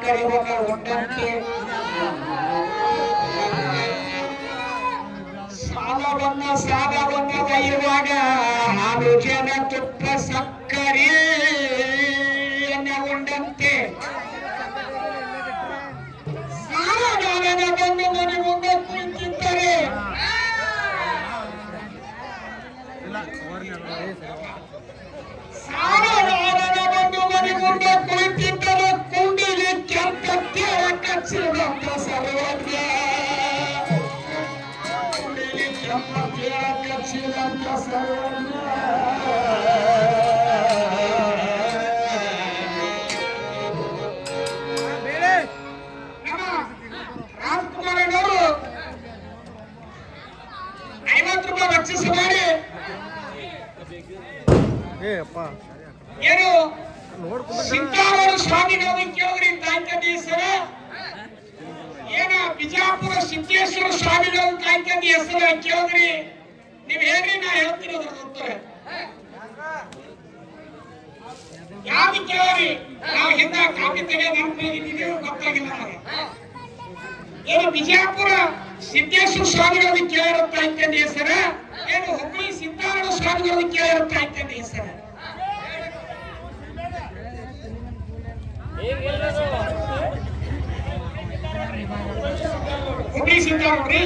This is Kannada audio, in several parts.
ಮಕ್ಕಳಿರುವಾಗ ಉಂಡಂತೆ ಸಾಲವನ್ನ ಇರುವಾಗ ಹಾಲು ಜನ ತುಪ್ಪ ಸಕ್ಕರೆಯನ್ನ ಉಂಡಂತೆ ಸಾಲಗಾರನ ಬಂದು ಮನೆ ಮುಂದೆ ಕುಳಿತಿದ್ದರೆ ಸಾಲಗಾರನ ಬಂದು ಮನೆ ಮುಂದೆ ಕುಳಿತಿದ್ದರೆ ಕುಂಡಿಗೆ ಕೆಂಪ ತೇರ ಕಚ್ಚಿದಂತ ಸರ್ವಜ್ಞ ಕುಂಡಿಗೆ ಕೆಂಪ ತೇರ ಕಚ್ಚಿದಂತ ಸರ್ವಜ್ಞ ರಾಜ್ಕುಮಾರನವರು 50 ರೂಪಾಯಿ ರಕ್ಷಿಸಿ ಮಾಡಿ ಏನು ಸಿದ್ದಾರೂಢ ಸ್ವಾಮಿಗಳು ಕೇಳಿದ್ರಿ ಕಾಯ್ತಂದಿ ಸರ ಏನ ಬಿಜಾಪುರ ಸಿದ್ದೇಶ್ವರ ಸ್ವಾಮಿಗಳು ಕಾಯ್ತಂದಿ ಹೆಸರು ಕೇಳಿದ್ರಿ ನೀವ್ ಹೇಳ್ರಿ ನಾ ಹೇಳ್ತೀನಿ ಅದ್ರ ಉತ್ತರ ಯಾವ್ದು ಕೇಳ್ರಿ ನಾವು ಹಿಂದ ಕಾಪಿ ತೆಗೆದಿದ್ದೀವಿ ಗೊತ್ತಾಗಿಲ್ಲ ನನಗೆ ಏನು ಬಿಜಾಪುರ ಸಿದ್ದೇಶ್ವರ ಸ್ವಾಮಿಗಳು ಕೇಳಿರೋ ಕಾಯ್ತಂದಿ ಹೆಸರ ಏನು ಹುಬ್ಬಳ್ಳಿ ಸಿದ್ದಾರೂಢ ಸ್ವಾಮಿಗಳು ಕೇಳಿರೋ ಕಾಯ್ತಂದಿ ಹೆಸರ ಹುಬ್ಬಳ್ಳಿ ಸಿದ್ದಾರೂಢ್ರಿ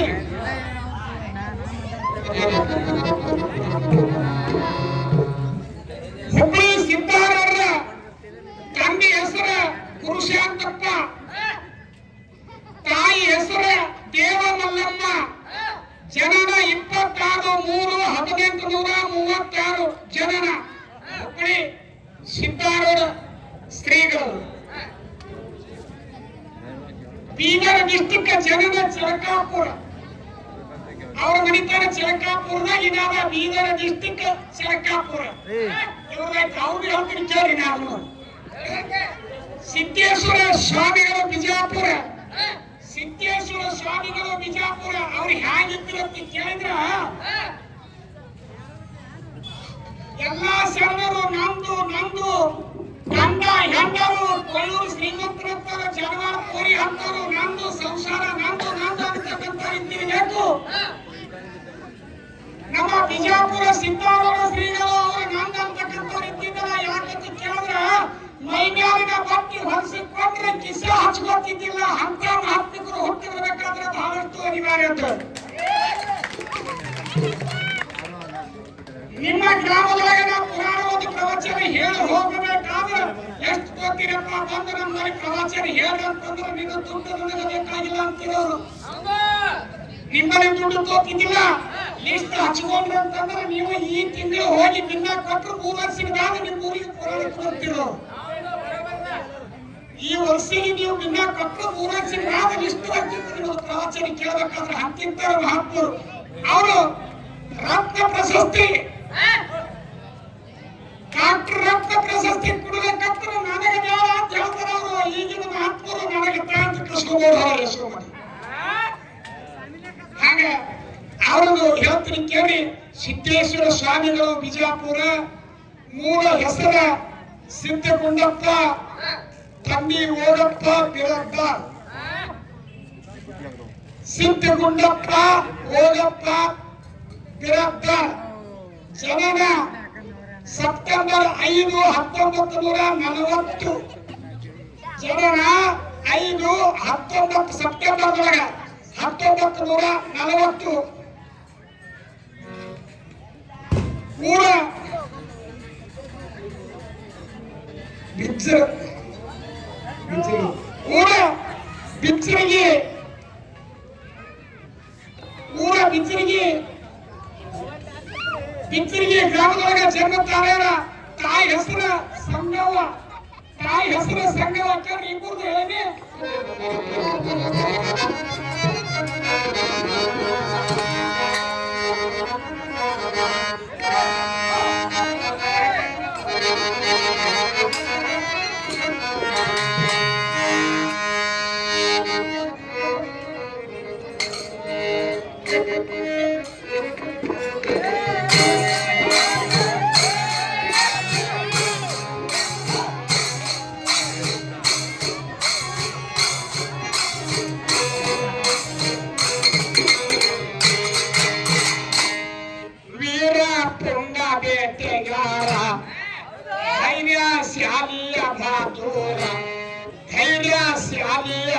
ಹುಬ್ಬಳ್ಳಿ ಸಿದ್ದಾರೂಢರ ತಂದೆ ಹೆಸರ ಗುರುಶಾಂತಪ್ಪ ತಾಯಿ ಹೆಸರ ದೇವಮಲ್ಲಮ್ಮ ಜನನ 26/3/1836 ಜನನ ಹುಬ್ಬಳ್ಳಿ ಸಿದ್ದಾರೂಢ ಶ್ರೀಗಳು ಬೀದರ್ ಡಿಸ್ಟಿಕ್ ಜನನ ಚಿಲಕಾಪುರ ಅವ್ರ ಮನಿತಾರ ಚಿಲಕಾಪುರದಾಗ ಇದಾವ ಬೀದರ್ ಡಿಸ್ಟಿಕ್ ಚಿಲಕಾಪುರ ಇವ್ರದಾಯ್ತು ಅವ್ರು ಹೇಳ್ತೀನಿ ಕೇಳಿ ನಾವು ಸಿದ್ದೇಶ್ವರ ಸ್ವಾಮಿಗಳು ಬಿಜಾಪುರ ಸಿದ್ದೇಶ್ವರ ಸ್ವಾಮಿಗಳು ಬಿಜಾಪುರ ಅವ್ರು ಹೇಗಿದ್ರು ಅಂತ ಕೇಳಿದ್ರ ಎಲ್ಲಾ ಶರಣರು ನಮ್ದು ನಮ್ದು ಗಂಡ ಹೆಂಡರು ಕೊಲ್ಲೂರು ಶ್ರೀಮಂತರಂತರ ಜನವಾರ ಕೋರಿ ಹಂತರು ನಮ್ದು ಸಂಸಾರ ನಮ್ದು ನಮ್ದು ಅಂತಕ್ಕಂಥ ಇದ್ದಿರಬೇಕು ನಮ್ಮ ಬಿಜಾಪುರ ಸಿದ್ದಾರೂಢ ಶ್ರೀಗಳು ಅವರು ನಮ್ದು ಅಂತಕ್ಕಂಥವ್ರು ಇದ್ದಿದ್ದಲ್ಲ ಯಾಕಂತ ಕೇಳಿದ್ರ ಮೈಮ್ಯಾಲಿನ ಬಟ್ಟಿ ಹೊಲಿಸಿಕೊಂಡ್ರೆ ಕಿಸ ಹಚ್ಕೊತಿದ್ದಿಲ್ಲ ಅಂತ ಮಹಾತ್ಮಿಕರು ಹುಟ್ಟಿರ್ಬೇಕಾದ್ರೆ ಬಹಳಷ್ಟು ಅನಿವಾರ್ಯ ಅಂತ ನಿಮ್ಮ ಗ್ರಾಮದೊಳಗೆ ನಾವು ಪುರಾಣ ಒಂದು ಪ್ರವಚನ ಹೇಳಿ ಹೋಗಬೇಕಾದ್ರೆ ಎಷ್ಟು ಗೊತ್ತಿರಪ್ಪ ಬಂದು ನಮ್ಮ ಮನೆ ಪ್ರವಚನ ಹೇಳಿ ಅಂತಂದ್ರೆ ನಿನ್ನ ದುಡ್ಡು ನನಗೆ ಬೇಕಾಗಿಲ್ಲ ಅಂತಿರೋರು ನಿಮ್ಮನೆ ದುಡ್ಡು ತೋತಿದ್ದಿಲ್ಲ ಲಿಸ್ಟ್ ಹಚ್ಕೊಂಡ್ರೆ ಅಂತಂದ್ರೆ ನೀವು ಈ ತಿಂಗಳು ಹೋಗಿ ಬಿನ್ನ ಕೊಟ್ಟರು 3 ವರ್ಷದಾಗ ನಿಮ್ಮ ಊರಿಗೆ ಪುರಾಣಕ್ಕೆ ಬರ್ತಿರೋ ಈ ವರ್ಷಿಗೆ ನೀವು ಬಿನ್ನ ಕೊಟ್ಟರು 3 ವರ್ಷದಾಗ ಲಿಸ್ಟ್ ಬರ್ತಿತ್ತು ನಿಮಗೆ ಪ್ರವಚನ ಕೇಳಬೇಕಾದ್ರೆ ಅಂತಿಂತ ಮಹಾತ್ಮರು ಅವರು ರತ್ನ ಪ್ರಶಸ್ತಿ ಡಾಕ್ಟರ್ ರತ್ನ ಪ್ರಶಸ್ತಿ ಕೊಡಬೇಕಂತ ನನಗೆ ಬೇಡ ಅಂತ ಹೇಳ್ತಾರೆ ಅವರು ಈಗಿನ ಮಹಾತ್ಮರು ನನಗೆ ಅಂತ ಕೃಷ್ಣಗೌಡ ಹಾಗೆ ಅವರನ್ನು ಹೇಳ್ತೀನಿ ಕೇಳಿ ಸಿದ್ದೇಶ್ವರ ಸ್ವಾಮಿಗಳು ಬಿಜಾಪುರ ಮೂಲ ಹೆಸರ ಸಿದ್ದಗುಂಡಪ್ಪ ತಂದಿ ಓಡಪ್ಪ ಬಿರಪ್ಪ ಸಿದ್ದಗುಂಡಪ್ಪ ಓಡಪ್ಪ ಬಿರಪ್ಪ ಜನನ ಸೆಪ್ಟೆಂಬರ್ 5, 1940 ಜನನ 5, 19 ಸೆಪ್ಟೆಂಬರ್ 1940 ಊರ ಬಿಚ್ಚರಿಗೆ ಗ್ರಾಮದೊಳಗ ಜನ್ಮ ತಾಳ್ಯಾರ ತಾಯಿ ಹೆಸರ ಸಂಗವ್ವ ಅಕ್ಕವ್ರು ಇಬ್ಬರದು ಹೇಳೇನಿ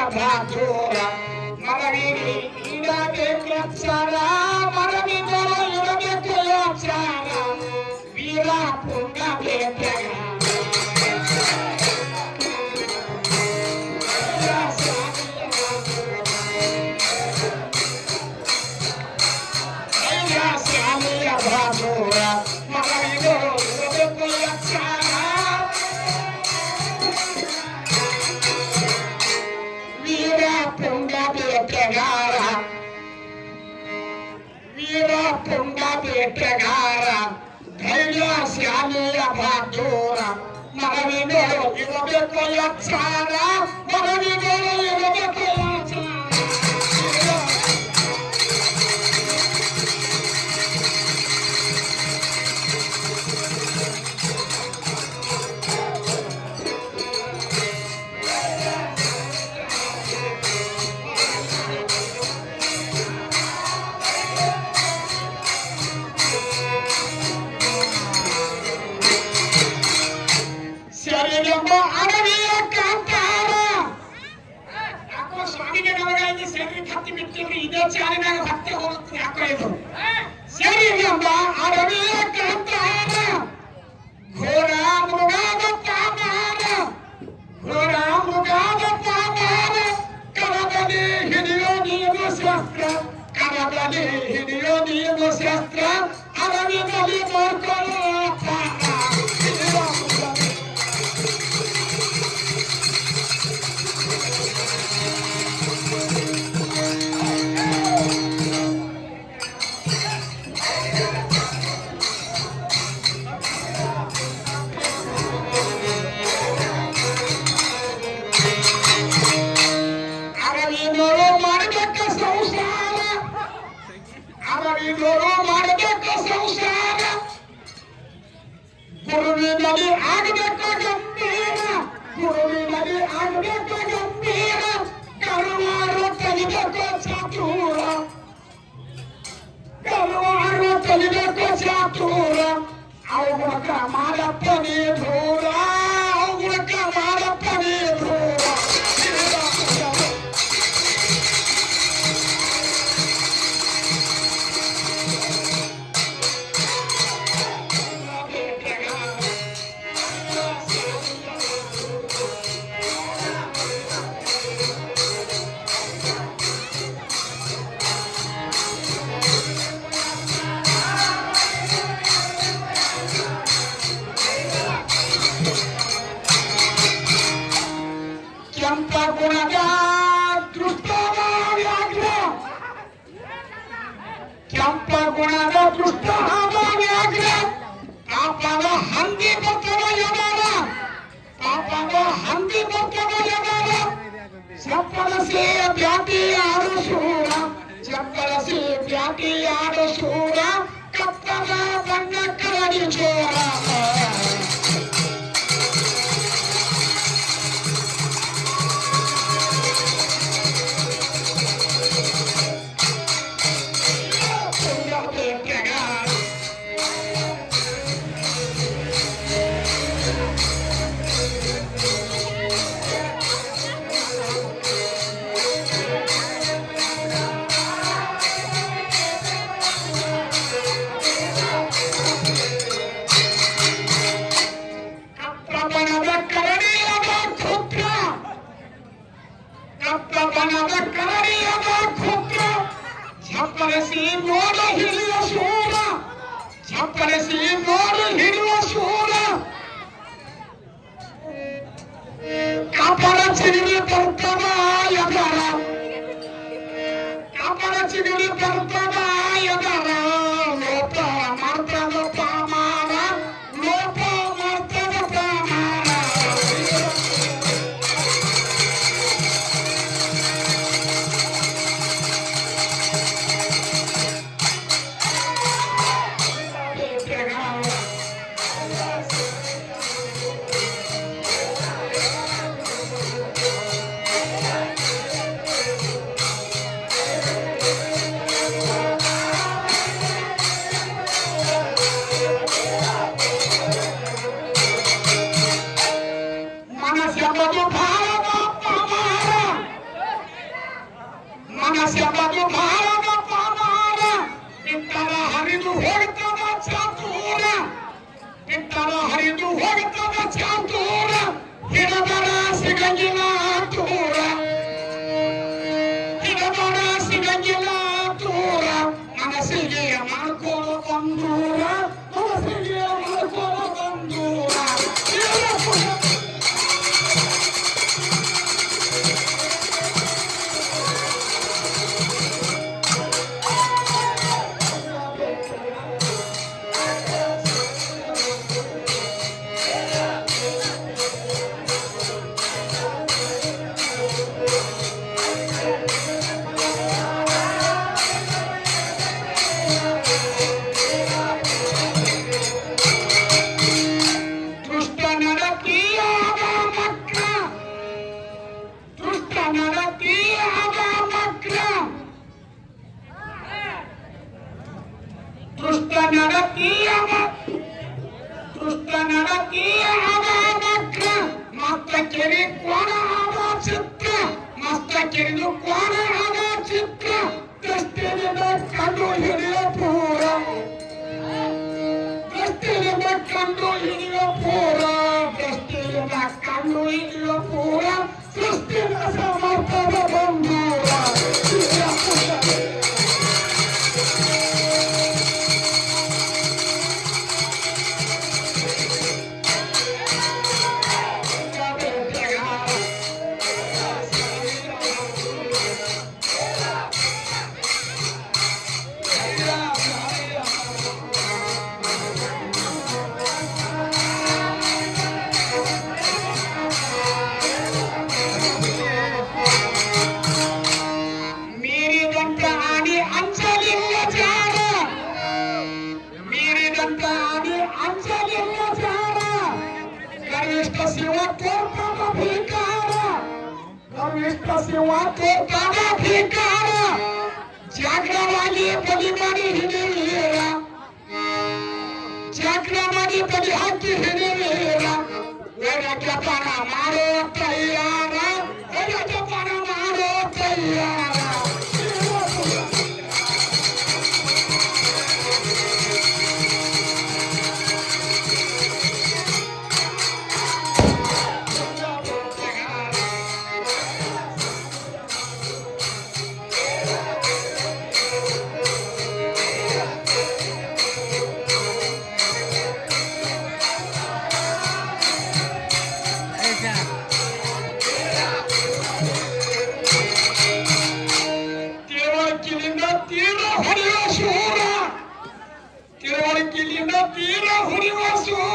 ಬಹಾದೂರ ಮರವಿಗೆ ಇಡಬೇಕು ಅಕ್ಷರ ಮರವಿಗಳು ಇಡಬೇಕು ಅಕ್ಷರ ವೀರ ಪುಂಗ ಬೇಟೆಗಾರ ವೀರ ಪುಂಗ ಬೇಟೆಗಾರ ಧೈರ್ಯಶಾಲಿಯ ಬಹಾದೂರ ಮರವಿಗಳು ಇರಬೇಕು ಅಕ್ಷರ ಮರವಿಗಳು ಇರಬೇಕು ಅಡವಿಯ ಕಾಂತಾರ ಯಾಕೋ ಸ್ವಾಮಿಗೆ ನಮಗಾಗಿ ಸೇರಿ ಹತ್ತಿ ಬಿಟ್ಟಿದ್ರಿ ಇದೇ ಚಾಲಿನಾಗ ಹತ್ತಿ ಹೋಗುತ್ತದೆ ಯಾಕೋ ಇದು ಸರಿ ಅಡವಿಯ ಕಾಂತಾರ ಘೋರ ಮೃಗಾದ ಪಾದಾರ ಘೋರ ಮೃಗಾದ ಪಾದಾರ ಕರದಲ್ಲಿ ಹಿಡಿಯೋ ನೀನು ಶಸ್ತ್ರ ಕರದಲ್ಲಿ ಹಿಡಿಯೋ ನೀನು ಶಸ್ತ್ರ ಅಡವಿನಲ್ಲಿ ಮಾಡ್ಕೊಳ್ಳೋ ಮಾಡಬೇಕು ಸಂಸಾರ ಗುರುವಿನಲ್ಲಿ ಆಗಬೇಕು ಗಂಭೀರ ಗುರುವಿನಲ್ಲಿ ಆಗಬೇಕು ಗಂಭೀರ ಕರುವಾರು ತಲಿಬೇಕು ಚಾತುರ ಕರುವಾರು ತಲಿಬೇಕು ಚಾತುರ ಅವುಗಳ ಮಾಡಪ್ಪನೇ ದೂರ ಅವುಗಳ ಮಾಡಪ್ಪನೇ ದೂರ ಕೆಂಪ ಗುಣದ ದೃಷ್ಟದ ವ್ಯಾಘ್ರ ಕೆಂಪ ಗುಣದ ದೃಷ್ಟದ ವ್ಯಾಘ್ರ ಪಾಪದ ಹಂದಿ ಬರ್ತದ ಯಮರ ಪಾಪದ ಹಂದಿ ಬರ್ತದ ಯಮರ ಚಪ್ಪಲಸಿ ಬ್ಯಾಟಿ ಆಡು ಶೂರ ಚಪ್ಪಲಸಿ ಬ್ಯಾಟಿ ಆಡು ಶೂರ ಕಪ್ಪದ ಬಣ್ಣ ಕರಡಿ ಚೋರ ಛಪ್ಪಲಿಸಿ ನೋಡು ಹಿಡಿಯುವ ಶೂರ ಛಪ್ಪಲಿಸಿ ನೋಡು ಹಿಡಿಯುವ ಶೂರ ಕಾಪಡ ಚಿಗುರಿ ಬರ್ತದ ಎದರ ಕಾಪಡ ಚಿಗುರಿ ಬರ್ತದ ಎದರ ಲೋಪ ಮಾಡ್ತದ ಪಾಮಾರ ಲೋಪ ಮಾಡ್ತದ ಪಾಮಾರ ಭಾರದ ಪಾಮಾರ ಬಿಟ್ಟರ ಹರಿದು ಹೋಗ್ತದ ಚಾತೂರ ಬಿಟ್ಟರ ಹರಿದು ಹೋಗ್ತದ ಚಾತೂರ ಹಿಡದರ ಸಿಗಂಗಿಲ್ಲ ತೂರ ಹಿಡದರ ಸಿಗಂಗಿಲ್ಲ ತೂರ ಮನಸ್ಸಿಗೆ ಮಾಡ್ಕೊಳ್ಳೋ ಬಂದೂರ ಮನಸ್ಸಿಗೆ ಮಾಡ್ಕೊಳ್ಳೋ ಬಂದೂರ ಜಾಗ್ರವಾಗಿ ಬಲಿ ಮಾಡಿ ಹಿಡಿಯಲಿಲ್ಲ ಜಾಗ್ರವಾಗಿ ಬಲಿ ಹಾಕಿ ಹಿಡಿಯಲಿಲ್ಲ ಜಪಾನ ಮಾಡೋ ತಯಾರ ಜಪಾನ ಮಾಡೋ ತಯಾರ ತೀರ ಹೊಡೆಯುವ ಶೂರ